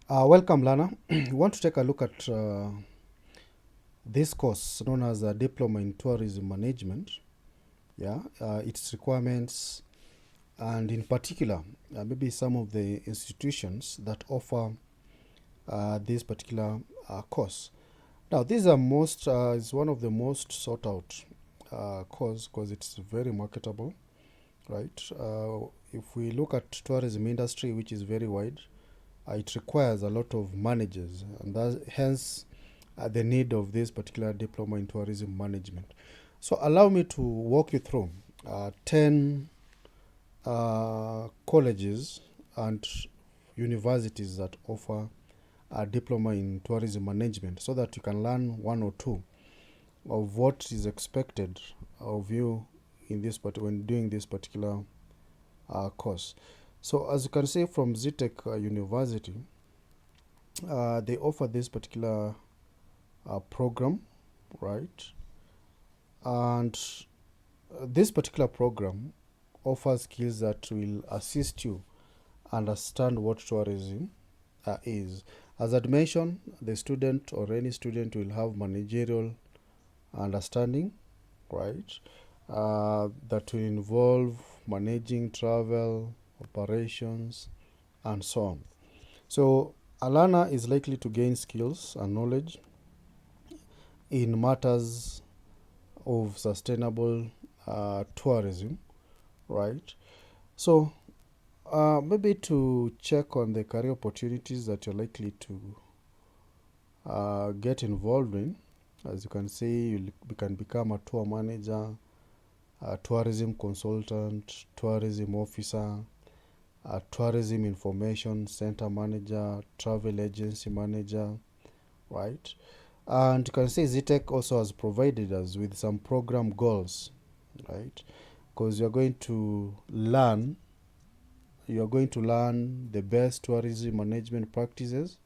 Welcome, Lana. We want to take a look at this course known as a Diploma in Tourism Management. Yeah, its requirements, and in particular, maybe some of the institutions that offer this particular course. Now, these are most is one of the most sought out course because it's very marketable, right? If we look at tourism industry, which is very wide, it requires a lot of managers, and hence the need of this particular diploma in tourism management. So, allow me to walk you through 10 colleges and universities that offer a diploma in tourism management so that you can learn one or two of what is expected of you in this when doing this particular course. So, as you can see from Ztech University, they offer this particular program, right? And this particular program offers skills that will assist you understand what tourism is. As I'd mentioned, the student or any student will have managerial understanding, right? That will involve managing travel, operations, and so on. So, a learner is likely to gain skills and knowledge in matters of sustainable tourism, right? So, maybe to check on the career opportunities that you're likely to get involved in, as you can see, you can become a tour manager, a tourism consultant, tourism officer, a tourism information center manager, travel agency manager, right? And you can see Ztech also has provided us with some program goals, right? Because you're going to learn the best tourism management practices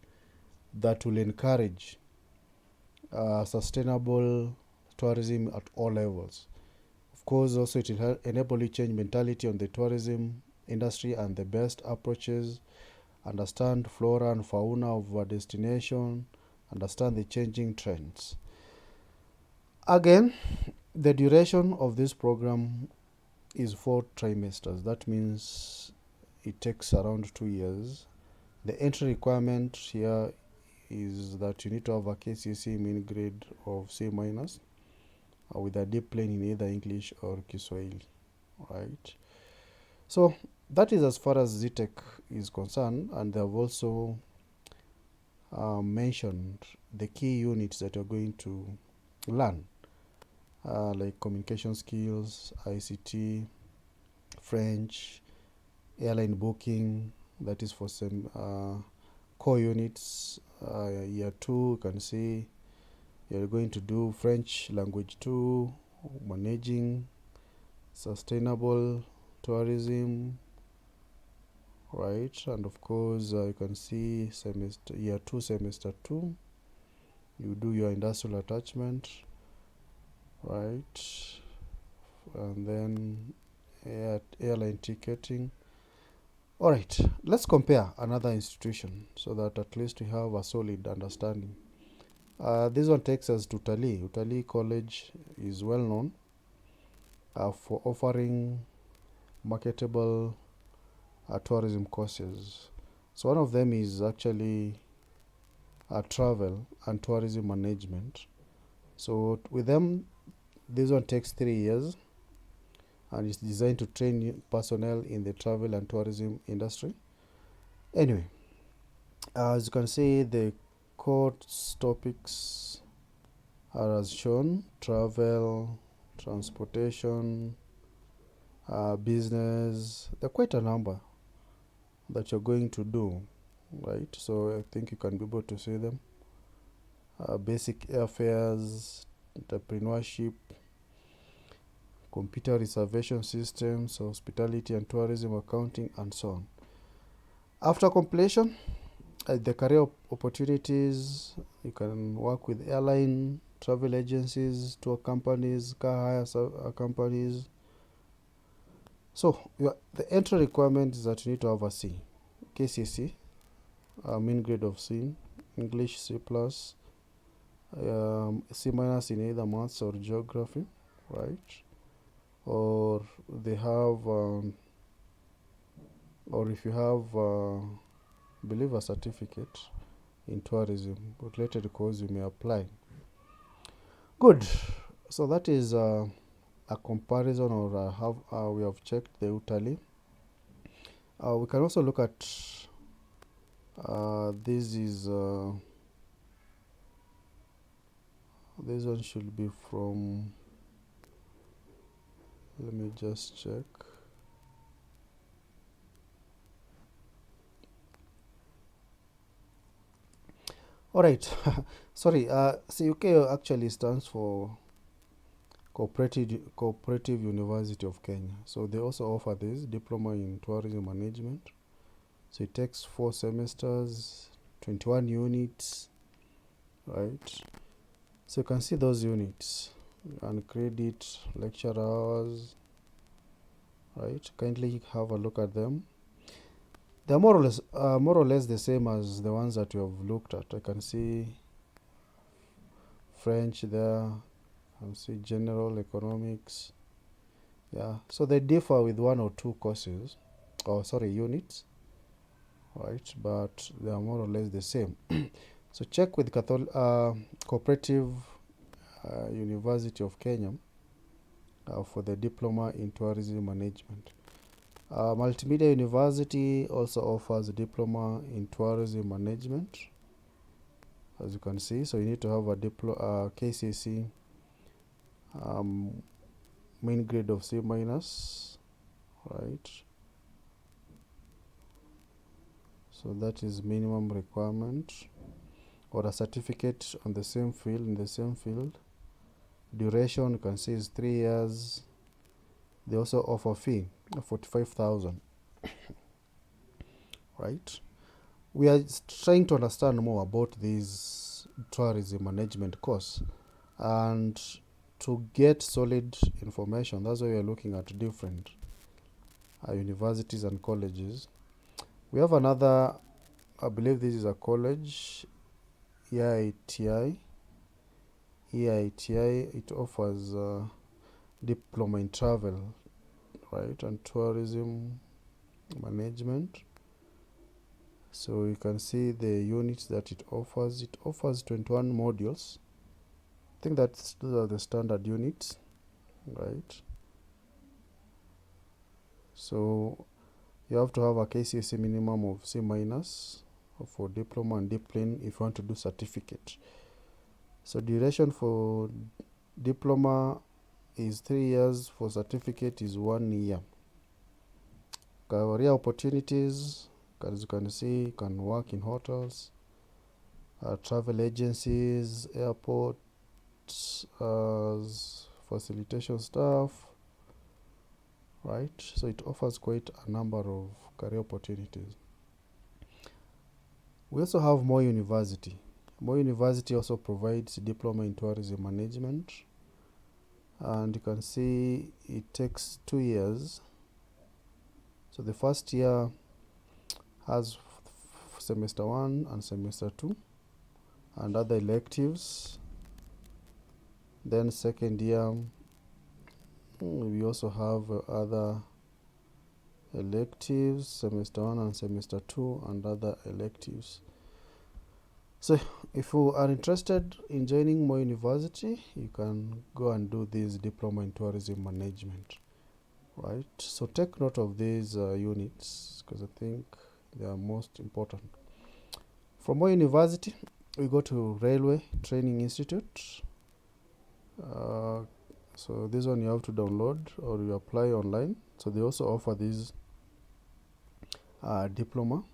that will encourage sustainable tourism at all levels. Of course, also it will enable you change mentality on the tourism industry and the best approaches, understand flora and fauna of a destination, understand the changing trends. Again, the duration of this program is 4 trimesters. That means it takes around 2 years. The entry requirement here is that you need to have a KCSE mean grade of C minus with a deep plane in either English or Kiswahili, right? So that is as far as Ztech is concerned, and they have also mentioned the key units that you're going to learn, like communication skills, ICT, French, airline booking, that is for some core units. Year 2, you can see you're going to do French language 2, managing sustainable tourism, right? And of course, you can see year 2, semester 2, you do your industrial attachment, right? And then airline ticketing. All right, let's compare another institution so that at least we have a solid understanding. This one takes us to Utali. Utali College is well known for offering marketable tourism courses. So one of them is actually travel and tourism management. So with them, this one takes 3 years and is designed to train personnel in the travel and tourism industry. Anyway, as you can see, the course topics are as shown: travel, transportation, business. There are quite a number that you're going to do, right? So I think you can be able to see them. Basic airfares, entrepreneurship, computer reservation systems, hospitality and tourism accounting, and so on. After completion, the career opportunities, you can work with airline, travel agencies, tour companies, car hire companies. So the entry requirement is that you need to have a KCC mean grade of C, English C plus, C minus in either maths or geography, right? Or they have, or if you have, believe a certificate in tourism related course, you may apply. Good. So that is a comparison, or how we have checked the Utali. We can also look at this one should be from, let me just check. All right. Sorry, CUK actually stands for Cooperative University of Kenya. So they also offer this Diploma in Tourism Management. So it takes 4 semesters, 21 units, right? So you can see those units and credit, lecture hours, right? Kindly have a look at them. They're more or less the same as the ones that you have looked at. I can see French there. I can see general economics. Yeah, so they differ with 1 or 2 courses, units, right? But they are more or less the same. So check with Cooperative University of Kenya for the Diploma in Tourism Management. Multimedia University also offers a Diploma in Tourism Management, as you can see. So you need to have a KCC main grade of C minus, right? So that is minimum requirement, or a certificate on the same field, in the same field. Duration, you can see, is 3 years. They also offer fee of 45,000. Right? We are trying to understand more about this tourism management course, and to get solid information, that's why we are looking at different universities and colleges. We have another, I believe this is a college, EITI. It offers Diploma in Travel, right, and Tourism Management. So you can see the units that it offers. It offers 21 modules. I think those are the standard units, right? So you have to have a KCSE minimum of C minus for diploma and discipline if you want to do certificate. So duration for diploma is 3 years, for certificate is 1 year. Career opportunities, as you can see, you can work in hotels, travel agencies, airports, facilitation staff, right? So it offers quite a number of career opportunities. We also have Moi University. Moi University also provides Diploma in Tourism Management, and you can see it takes 2 years. So the first year has semester 1 and semester 2 and other electives. Then second year, we also have other electives, semester 1 and semester 2 and other electives. So if you are interested in joining Moi University, you can go and do this Diploma in Tourism Management, right? So take note of these units, because I think they are most important. From Moi University, we go to Railway Training Institute. So this one you have to download or you apply online. So they also offer this Diploma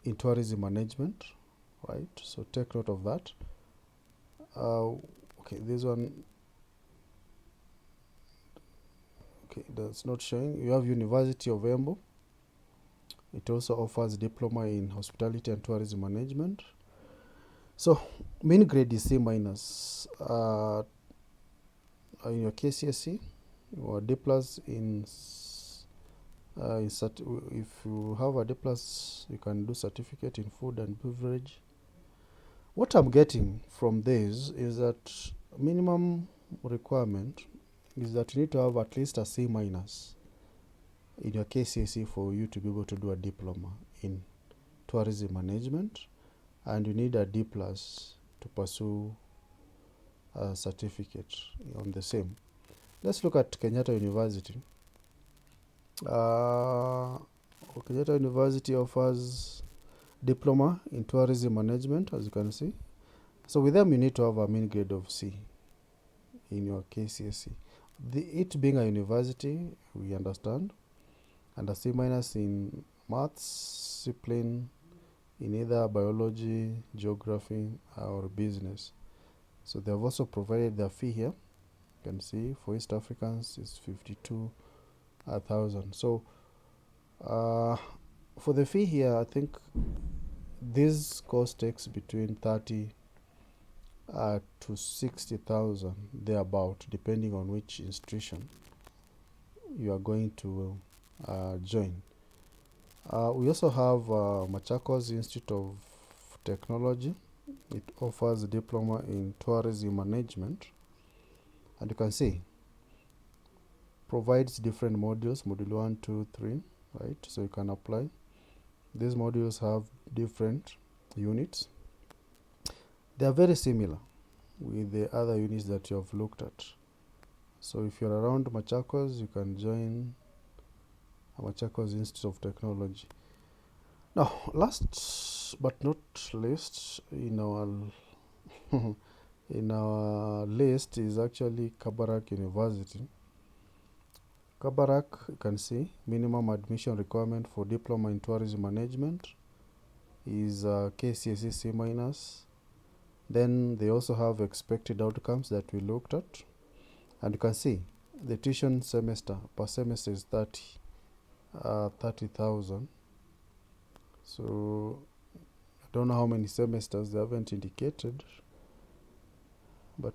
in Tourism Management, right? So take note of that. Okay, this one, okay, that's not showing. You have University of Embu. It also offers Diploma in Hospitality and Tourism Management. So main grade is C minus. In your KCSE, or D plus in If you have a D plus, you can do certificate in food and beverage. What I'm getting from this is that minimum requirement is that you need to have at least a C minus in your KCSE for you to be able to do a diploma in tourism management, and you need a D plus to pursue a certificate on the same. Let's look at Kenyatta University. Kenyatta University offers diploma in tourism management, as you can see. So with them, you need to have a mean grade of C in your KCSE. It being a university, we understand, and a C minus in maths, discipline, in either biology, geography, or business. So they have also provided their fee here. You can see for East Africans is 52,000. So for the fee here, I think this course takes between 30 to 60,000 thereabout, depending on which institution you are going to join. We also have Machakos Institute of Technology. It offers a diploma in tourism management, and you can see provides different modules, module 1, 2, 3, right? So you can apply. These modules have different units. They are very similar with the other units that you have looked at. So if you're around Machakos, you can join Machakos Institute of Technology. Now, last but not least, in our in our list is actually Kabarak University. Kabarak, you can see, minimum admission requirement for diploma in tourism management is KCSE C minus. Then they also have expected outcomes that we looked at, and you can see the tuition per semester is 30,000. So I don't know how many semesters, they haven't indicated, but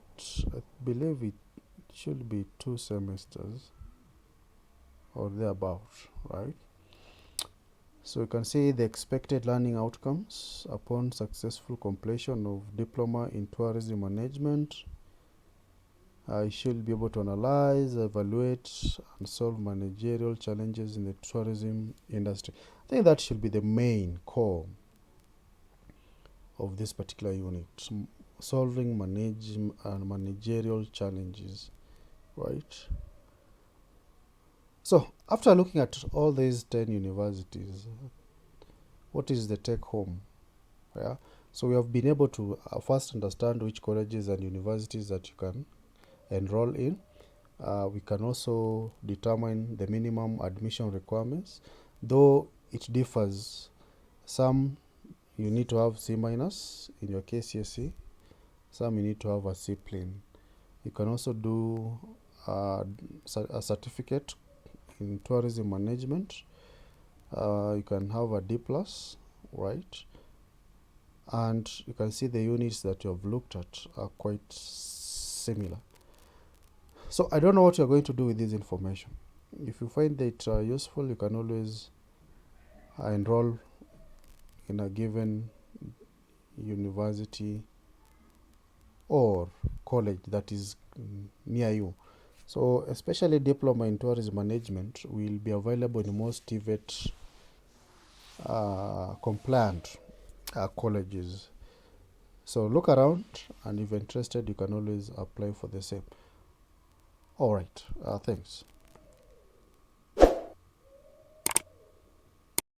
I believe it should be 2 semesters or thereabout, right? So you can see the expected learning outcomes upon successful completion of diploma in tourism management. You should be able to analyze, evaluate, and solve managerial challenges in the tourism industry. I think that should be the main core of this particular unit, solving managerial challenges, right? So after looking at all these 10 universities, what is the take home? Yeah. So we have been able to first understand which colleges and universities that you can enroll in. We can also determine the minimum admission requirements, though it differs. Some you need to have C minus in your KCSE, some you need to have a C plain. You can also do a certificate in tourism management. You can have a D plus, right? And you can see the units that you have looked at are quite similar. So I don't know what you're going to do with this information. If you find it useful, you can always enroll in a given university or college that is near you. So especially diploma in tourism management will be available in most TVET compliant colleges. So look around, and if you're interested, you can always apply for the same. All right, thanks.